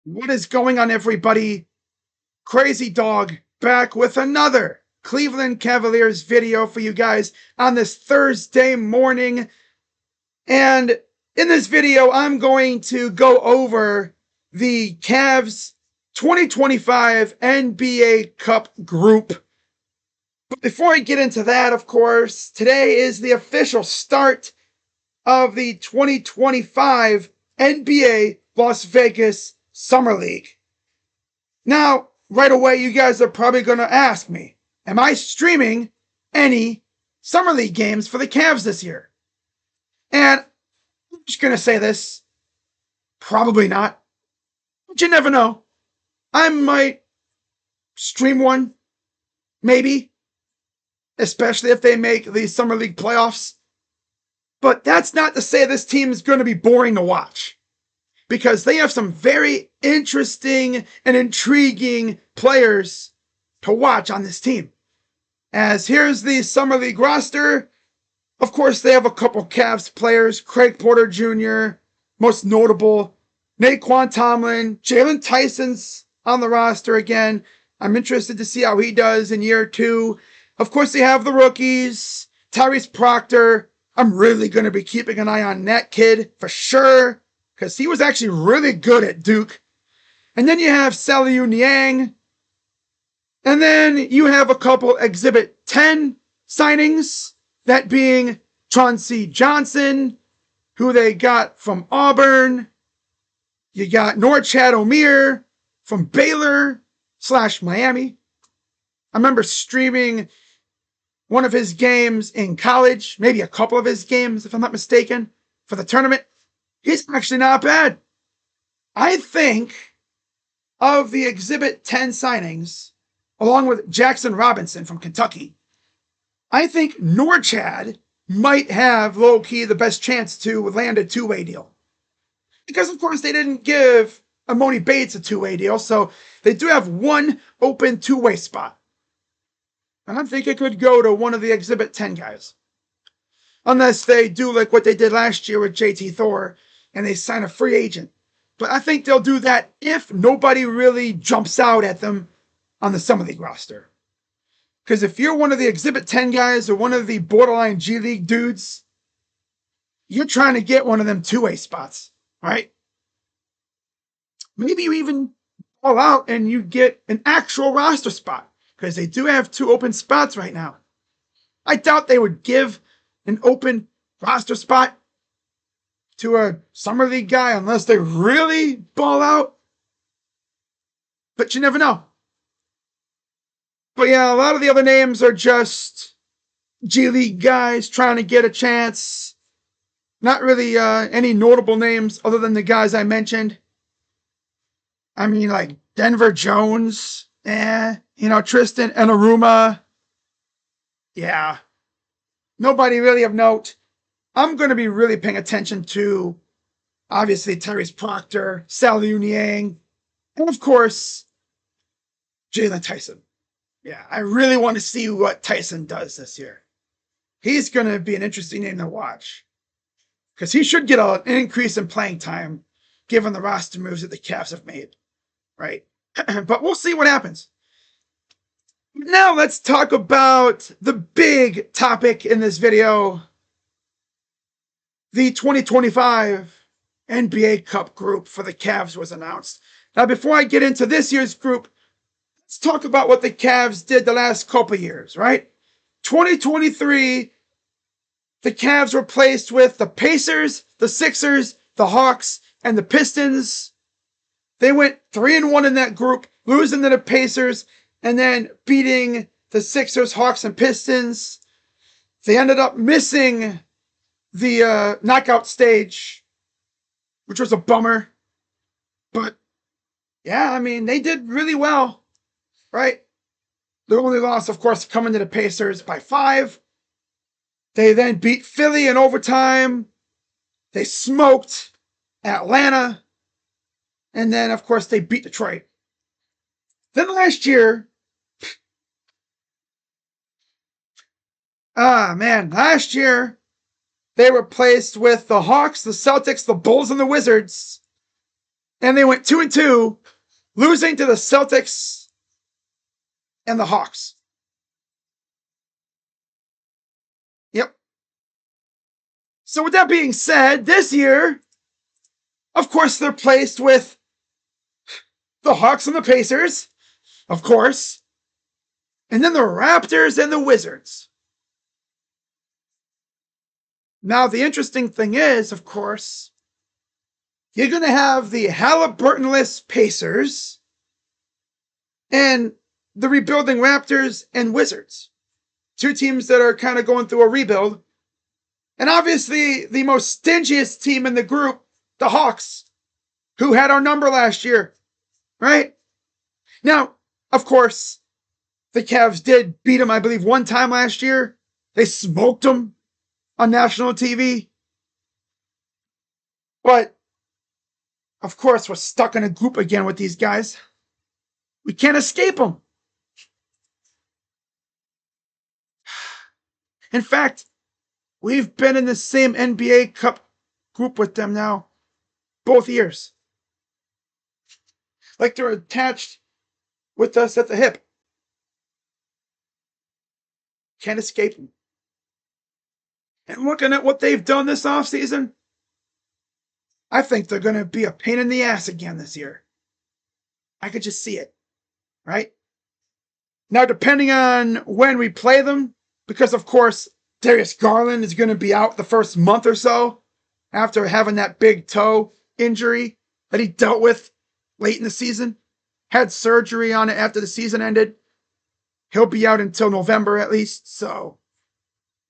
What is going on, everybody? Crazy Dog back with another Cleveland Cavaliers video for you guys on this Thursday morning. And in this video, I'm going to go over the Cavs 2025 NBA Cup group. But before I get into that, of course, today is the official start of the 2025 NBA Las Vegas Summer League. Now, right away, you guys are probably going to ask me, am I streaming any Summer League games for the Cavs this year? And I'm just going to say this, probably not. But you never know. I might stream one, maybe, especially if they make the Summer League playoffs. But that's not to say this team is going to be boring to watch, because they have some very interesting and intriguing players to watch on this team. As here's the Summer League roster. Of course, they have a couple Cavs players, Craig Porter Jr., most notable, Naquan Tomlin, Jalen Tyson's on the roster again. I'm interested to see how he does in year two. Of course, they have the rookies, Tyrese Proctor. I'm really going to be keeping an eye on that kid for sure, because he was actually really good at Duke. And then you have Saliu Niang. And then you have a couple Exhibit 10 signings, that being Chauncey Johnson, who they got from Auburn. You got Norchad Omier from Baylor/Miami. I remember streaming one of his games in college, maybe a couple of his games, if I'm not mistaken, for the tournament. He's actually not bad. I think of the Exhibit 10 signings, along with Jackson Robinson from Kentucky, I think Norchad might have low-key the best chance to land a two-way deal. Because, of course, they didn't give Emoni Bates a two-way deal, so they do have one open two-way spot. And I think it could go to one of the Exhibit 10 guys. Unless they do like what they did last year with JT Thor and they sign a free agent. But I think they'll do that if nobody really jumps out at them on the Summer League roster. Because if you're one of the Exhibit 10 guys or one of the borderline G League dudes, you're trying to get one of them two-way spots, right? Maybe you even fall out and you get an actual roster spot, because they do have two open spots right now. I doubt they would give an open roster spot to a Summer League guy unless they really ball out. But you never know. But yeah, a lot of the other names are just G League guys trying to get a chance. Not really any notable names other than the guys I mentioned. I mean, like Denver Jones, Tristan Enaruma. Yeah. Nobody really of note. I'm going to be really paying attention to, obviously, Tyrese Proctor, Saliu Niang, and of course, Jalen Tyson. Yeah, I really want to see what Tyson does this year. He's going to be an interesting name to watch, because he should get an increase in playing time given the roster moves that the Cavs have made, right? But we'll see what happens. Now let's talk about the big topic in this video. The 2025 NBA Cup group for the Cavs was announced. Now, before I get into this year's group, let's talk about what the Cavs did the last couple years, right? 2023, the Cavs were placed with the Pacers, the Sixers, the Hawks, and the Pistons. They went 3-1 in that group, losing to the Pacers and then beating the Sixers, Hawks, and Pistons. They ended up missing the knockout stage, which was a bummer. But yeah, I mean, they did really well, right? The only loss, of course, coming to the Pacers by 5. They then beat Philly in overtime. They smoked Atlanta. And then, of course, they beat Detroit. Then last year, last year, they were placed with the Hawks, the Celtics, the Bulls, and the Wizards. And they went 2-2, losing to the Celtics and the Hawks. Yep. So with that being said, this year, of course, they're placed with the Hawks and the Pacers, of course, and then the Raptors and the Wizards. Now, the interesting thing is, of course, you're going to have the Halliburton-less Pacers and the rebuilding Raptors and Wizards. Two teams that are kind of going through a rebuild. And obviously, the most stingiest team in the group, the Hawks, who had our number last year, right? Now, of course, the Cavs did beat them, I believe, one time last year. They smoked them on national TV. But, of course, we're stuck in a group again with these guys. We can't escape them. In fact, we've been in the same NBA Cup group with them now, both years. Like they're attached with us at the hip. Can't escape them. And looking at what they've done this offseason, I think they're going to be a pain in the ass again this year. I could just see it, right? Now, depending on when we play them, because of course, Darius Garland is going to be out the first month or so after having that big toe injury that he dealt with late in the season. Had surgery on it after the season ended. He'll be out until November at least, so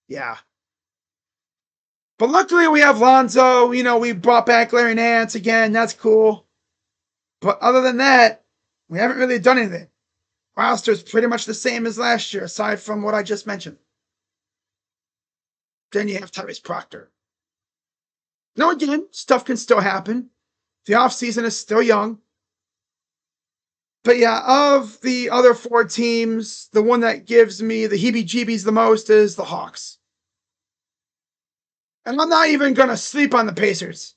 yeah. But luckily we have Lonzo. You know, we brought back Larry Nance again. That's cool. But other than that, we haven't really done anything. Roster's pretty much the same as last year, aside from what I just mentioned. Then you have Tyrese Proctor. Now again, stuff can still happen. The offseason is still young. But yeah, of the other four teams, the one that gives me the heebie-jeebies the most is the Hawks. And I'm not even going to sleep on the Pacers.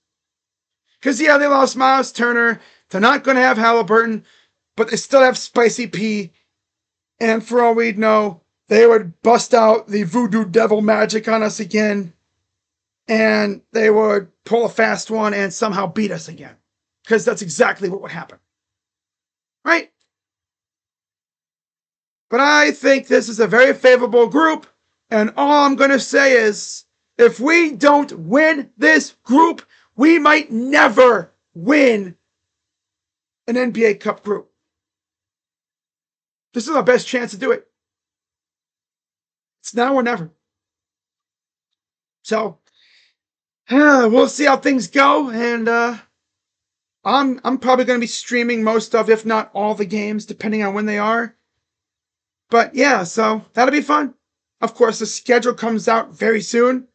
Because, yeah, they lost Miles Turner. They're not going to have Halliburton, but they still have Spicy P. And for all we'd know, they would bust out the voodoo devil magic on us again. And they would pull a fast one and somehow beat us again. Because that's exactly what would happen. Right? But I think this is a very favorable group. And all I'm going to say is, if we don't win this group, we might never win an NBA Cup group. This is our best chance to do it. It's now or never. So, we'll see how things go. And I'm probably going to be streaming most of, if not all the games, depending on when they are. But yeah, so that'll be fun. Of course, the schedule comes out very soon.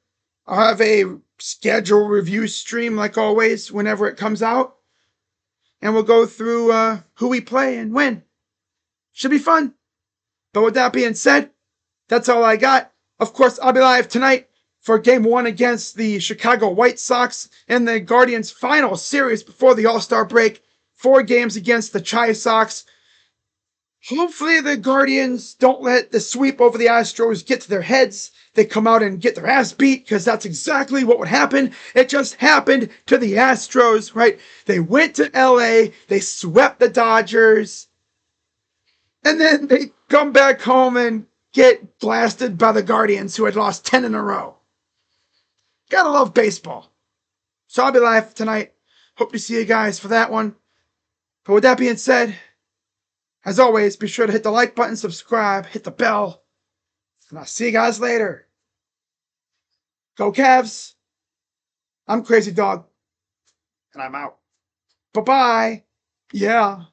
I'll have a schedule review stream like always whenever it comes out. And we'll go through who we play and when. Should be fun. But with that being said, that's all I got. Of course, I'll be live tonight for Game 1 against the Chicago White Sox in the Guardians' final series before the All-Star break. 4 games against the Chi Sox. Hopefully the Guardians don't let the sweep over the Astros get to their heads. They come out and get their ass beat, because that's exactly what would happen. It just happened to the Astros, right? They went to LA, they swept the Dodgers, and then they come back home and get blasted by the Guardians, who had lost 10 in a row. Gotta love baseball. So I'll be live tonight. Hope to see you guys for that one. But with that being said, as always, be sure to hit the like button, subscribe, hit the bell, and I'll see you guys later. Go Cavs. I'm Crazy Dog, and I'm out. Bye-bye. Yeah.